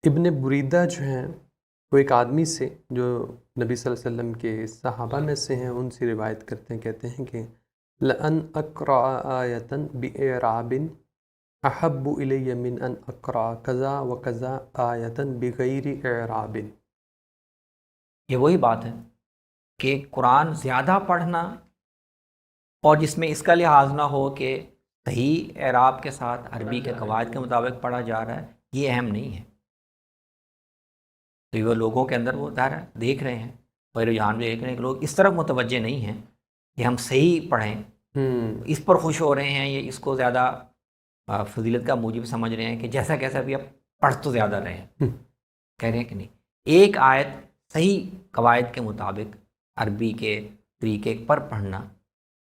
ابن بریدہ جو ہیں وہ ایک آدمی سے جو نبی صلی اللہ علیہ وسلم کے صحابہ میں سے ہیں ان سے روایت کرتے ہیں، کہتے ہیں کہ لَأَنْ أَقْرَأَ آیَةً بِإِعْرَابٍ أَحَبُّ إِلَيَّ مِنْ أَنْ أَقْرَأَ كَذَا وَكَذَا آیَةً بِغَيْرِ إِعْرَابٍ۔ یہ وہی بات ہے کہ قرآن زیادہ پڑھنا اور جس میں اس کا لحاظ نہ ہو کہ صحیح اعراب کے ساتھ عربی کے قواعد کے مطابق پڑھا جا رہا ہے، یہ اہم نہیں ہے۔ تو یہ لوگوں کے اندر وہ ظاہر ہے دیکھ رہے ہیں، اور رجحان بھی دیکھ رہے ہیں کہ لوگ اس طرف متوجہ نہیں ہیں کہ ہم صحیح پڑھیں، اس پر خوش ہو رہے ہیں، یہ اس کو زیادہ فضیلت کا موجب سمجھ رہے ہیں کہ جیسا کیسا بھی اب پڑھ تو زیادہ رہے ہیں۔ کہہ رہے ہیں کہ نہیں، ایک آیت صحیح قواعد کے مطابق عربی کے طریقے پر پڑھنا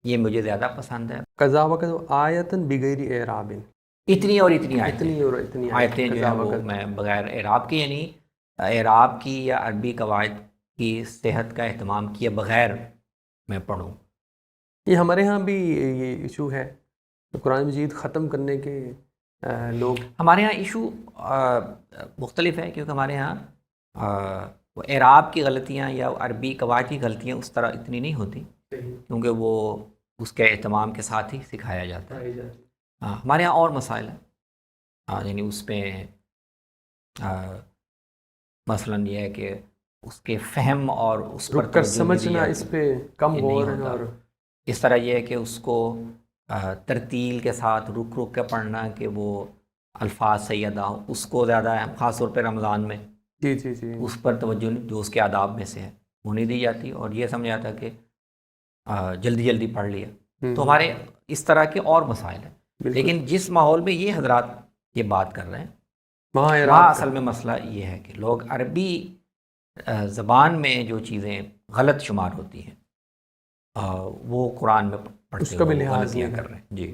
یہ مجھے زیادہ پسند ہے۔ قضا وقت آیتن بغیر اعراب، اتنی اور اتنی اتنی اور اتنی آیتیں جو ہیں وہ میں بغیر اعراب کی، یعنی اعراب کی یا عربی قواعد کی صحت کا اہتمام کیے بغیر میں پڑھوں۔ یہ ہمارے ہاں بھی یہ ایشو ہے، قرآن مجید ختم کرنے کے لوگ، ہمارے ہاں ایشو مختلف ہے، کیونکہ ہمارے ہاں وہ اعراب کی غلطیاں یا عربی قواعد کی غلطیاں اس طرح اتنی نہیں ہوتی، کیونکہ وہ اس کے اہتمام کے ساتھ ہی سکھایا جاتا ہے۔ ہمارے ہاں اور مسائل ہیں، یعنی اس پہ مثلاً یہ ہے کہ اس کے فہم اور اس پر رک کر سمجھنا اس پہ کم غور ہے، اور اس طرح یہ ہے کہ اس کو ترتیل کے ساتھ رک رک کے پڑھنا کہ وہ الفاظ صحیح ادا ہو، اس کو زیادہ ہے، خاص طور پہ رمضان میں جی اس پر توجہ جو اس کے آداب میں سے ہے وہ نہیں دی جاتی، اور یہ سمجھ آتا کہ جلدی جلدی پڑھ لیا۔ تو ہمارے اس طرح کے اور مسائل ہیں، لیکن جس ماحول میں یہ حضرات یہ بات کر رہے ہیں وہاں اصل میں مسئلہ یہ ہے کہ لوگ عربی زبان میں جو چیزیں غلط شمار ہوتی ہیں وہ قرآن میں پڑھتے ہوئے غلطیاں کر رہے ہیں۔ جی